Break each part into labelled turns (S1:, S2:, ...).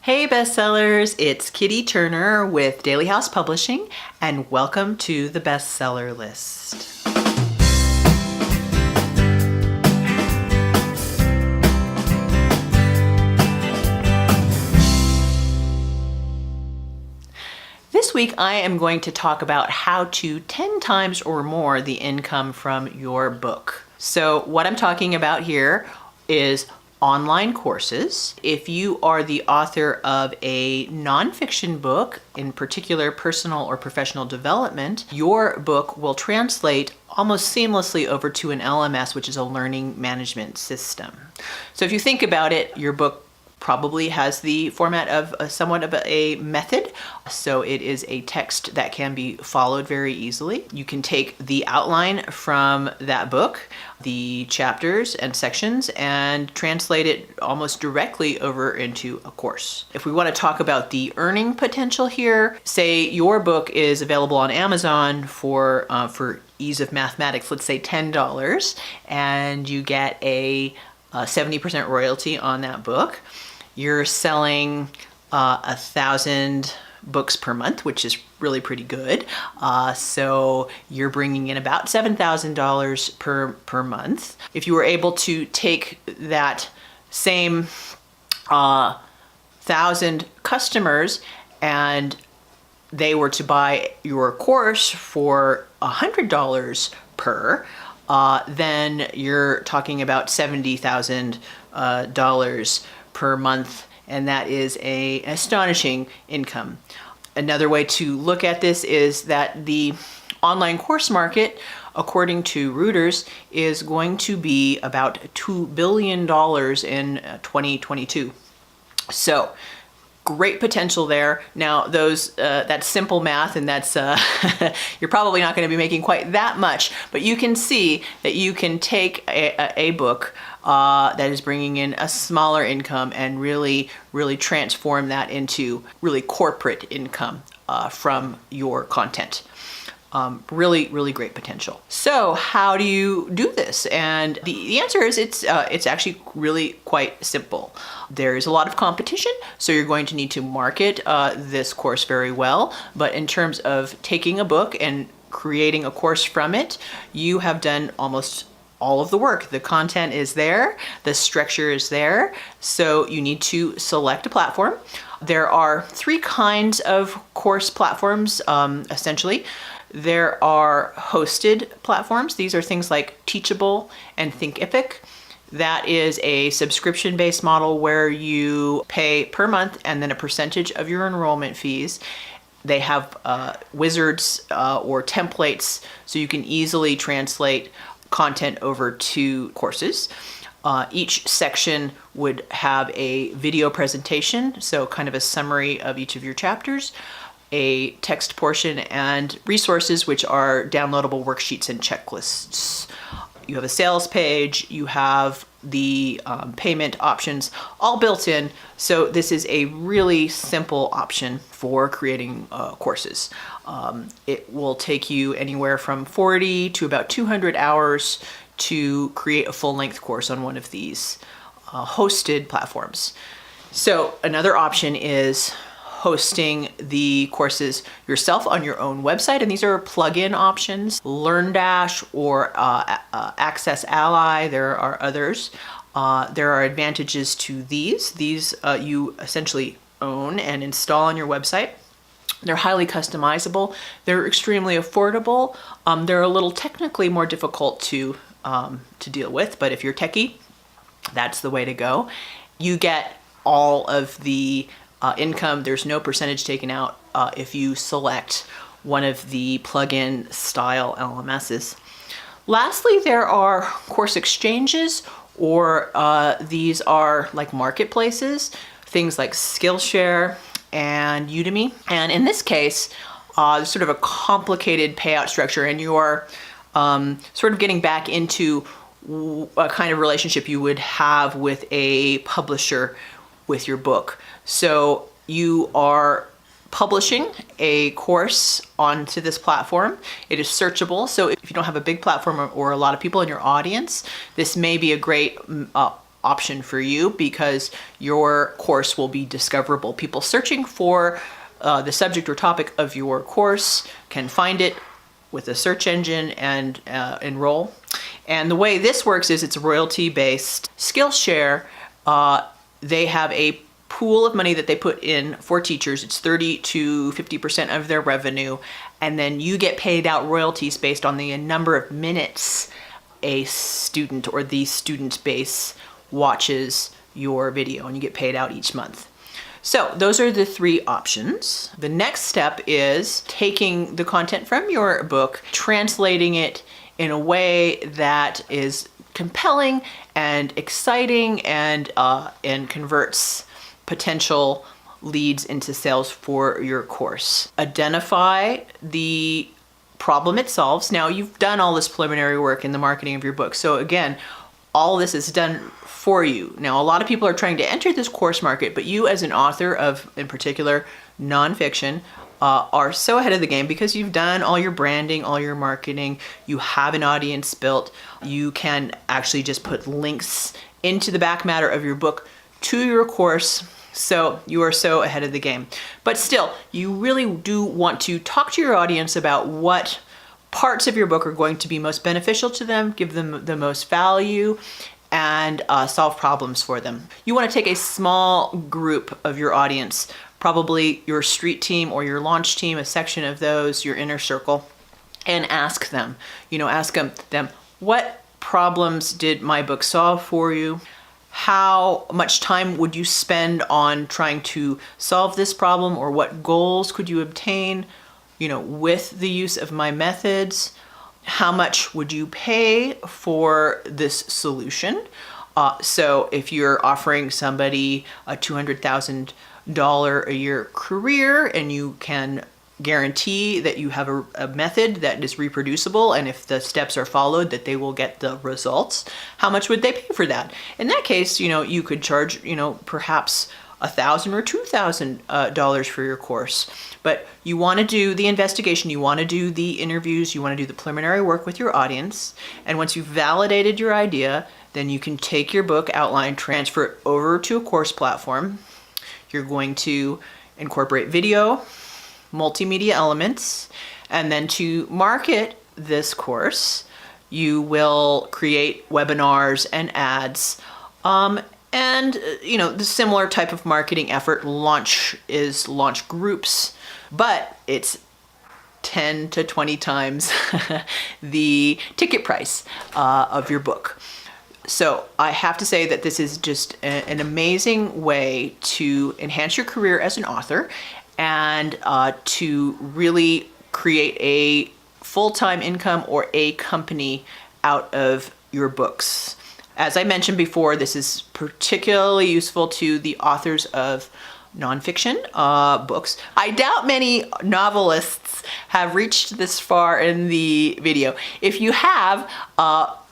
S1: Hey bestsellers, it's Kitty Turner with Daily House Publishing, and welcome to the bestseller list. This week I am going to talk about how to 10 times or more the income from your book. So what I'm talking about here is online courses. If you are the author of a nonfiction book, in particular personal or professional development, your book will translate almost seamlessly over to an LMS, which is a learning management system. So if you think about it, your book probably has the format of somewhat of a method. So it is a text that can be followed very easily. You can take the outline from that book, the chapters and sections, and translate it almost directly over into a course. If we want to talk about the earning potential here, say your book is available on Amazon for ease of mathematics, let's say $10, and you get a 70% royalty on that book. You're selling 1,000 books per month, which is really pretty good. So you're bringing in about $7,000 per month. If you were able to take that same 1,000 customers and they were to buy your course for $100 per, then you're talking about $70,000 per month, and that is an astonishing income. Another way to look at this is that the online course market, according to Reuters, is going to be about $2 billion in 2022. So great potential there. Now, that's simple math, and that's you're probably not going to be making quite that much, but you can see that you can take a book that is bringing in a smaller income and really transform that into really corporate income from your content. Really great potential. So how do you do this? And the answer is it's actually really quite simple. There is a lot of competition, so you're going to need to market this course very well. But in terms of taking a book and creating a course from it, you have done almost all of the work. The content is there, the structure is there, so you need to select a platform. There are three kinds of course platforms, essentially. There are hosted platforms. These are things like Teachable and Thinkific. That is a subscription-based model where you pay per month and then a percentage of your enrollment fees. They have wizards or templates, so you can easily translate content over to courses. Each section would have a video presentation, so kind of a summary of each of your chapters, a text portion, and resources, which are downloadable worksheets and checklists. You have a sales page, you have the payment options all built in. So this is a really simple option for creating courses. It will take you anywhere from 40 to about 200 hours to create a full-length course on one of these hosted platforms. So another option is hosting the courses yourself on your own website, and these are plug-in options. LearnDash or Access Ally, there are others. There are advantages to these. These you essentially own and install on your website. They're highly customizable. They're extremely affordable. They're a little technically more difficult to deal with, but if you're techie, that's the way to go. You get all of the income. There's no percentage taken out if you select one of the plugin style LMSs. Lastly, there are course exchanges, or these are like marketplaces, things like Skillshare and Udemy. And in this case, there's sort of a complicated payout structure, and you are sort of getting back into a kind of relationship you would have with a publisher with your book. So you are publishing a course onto this platform. It is searchable. So if you don't have a big platform or a lot of people in your audience, this may be a great option for you because your course will be discoverable. People searching for the subject or topic of your course can find it with a search engine and enroll. And the way this works is it's royalty-based. Skillshare, they have a pool of money that they put in for teachers. It's 30 to 50% of their revenue. And then you get paid out royalties based on the number of minutes a student or the student base watches your video, and you get paid out each month. So those are the three options. The next step is taking the content from your book, translating it in a way that is compelling and exciting and converts potential leads into sales for your course. Identify the problem it solves. Now, you've done all this preliminary work in the marketing of your book. So again, all this is done for you. Now, a lot of people are trying to enter this course market, but you as an author of, in particular, nonfiction, are so ahead of the game because you've done all your branding, all your marketing, you have an audience built. You can actually just put links into the back matter of your book to your course. So you are so ahead of the game. But still, you really do want to talk to your audience about what parts of your book are going to be most beneficial to them, give them the most value, and solve problems for them. You want to take a small group of your audience, probably your street team or your launch team, a section of those, your inner circle, and ask them, ask them, what problems did my book solve for you? How much time would you spend on trying to solve this problem, or what goals could you obtain, with the use of my methods? How much would you pay for this solution? So if you're offering somebody a $200,000 a year career and you can guarantee that you have a method that is reproducible, and if the steps are followed that they will get the results, how much would they pay for that? In that case, you could charge, perhaps $1,000 or $2,000 for your course. But you want to do the investigation, you want to do the interviews, you want to do the preliminary work with your audience. And once you've validated your idea, then you can take your book outline, transfer it over to a course platform. You're going to incorporate video, multimedia elements, and then to market this course, you will create webinars and ads. The similar type of marketing effort, launch groups, but it's 10 to 20 times the ticket price of your book. So I have to say that this is just an amazing way to enhance your career as an author and to really create a full-time income or a company out of your books. As I mentioned before, this is particularly useful to the authors of nonfiction books. I doubt many novelists have reached this far in the video. If you have,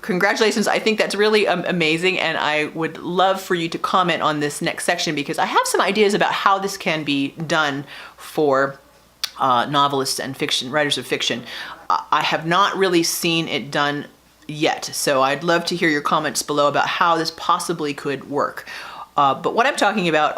S1: congratulations. I think that's really amazing, and I would love for you to comment on this next section because I have some ideas about how this can be done for novelists and writers of fiction. I have not really seen it done yet, so I'd love to hear your comments below about how this possibly could work. But what I'm talking about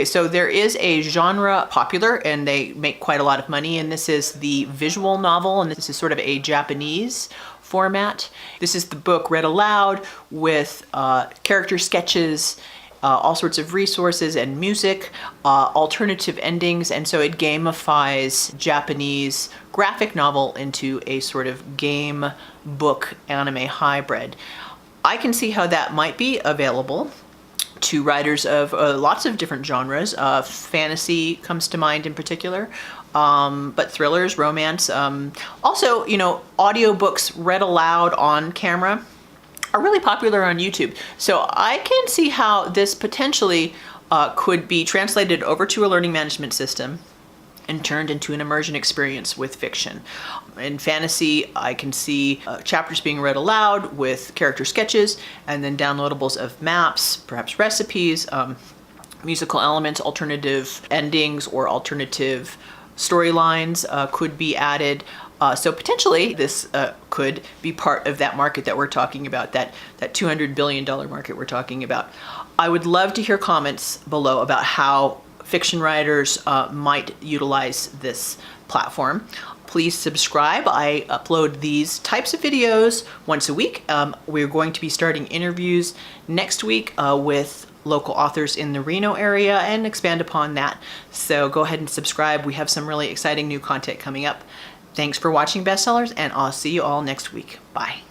S1: so there is a genre popular and they make quite a lot of money, and this is the visual novel, and this is sort of a Japanese format. This is the book read aloud with character sketches, all sorts of resources and music, alternative endings, and so it gamifies Japanese graphic novel into a sort of game book anime hybrid. I can see how that might be available to writers of lots of different genres. Fantasy comes to mind in particular, but thrillers, romance. Also, audiobooks read aloud on camera are really popular on YouTube. So I can see how this potentially could be translated over to a learning management system and turned into an immersion experience with fiction. In fantasy, I can see chapters being read aloud with character sketches and then downloadables of maps, perhaps recipes, musical elements, alternative endings, or alternative storylines could be added. So potentially this could be part of that market that we're talking about, that $200 billion market we're talking about. I would love to hear comments below about how fiction writers might utilize this platform. Please subscribe. I upload these types of videos once a week. We're going to be starting interviews next week with local authors in the Reno area and expand upon that. So go ahead and subscribe. We have some really exciting new content coming up. Thanks for watching Bestsellers, and I'll see you all next week. Bye.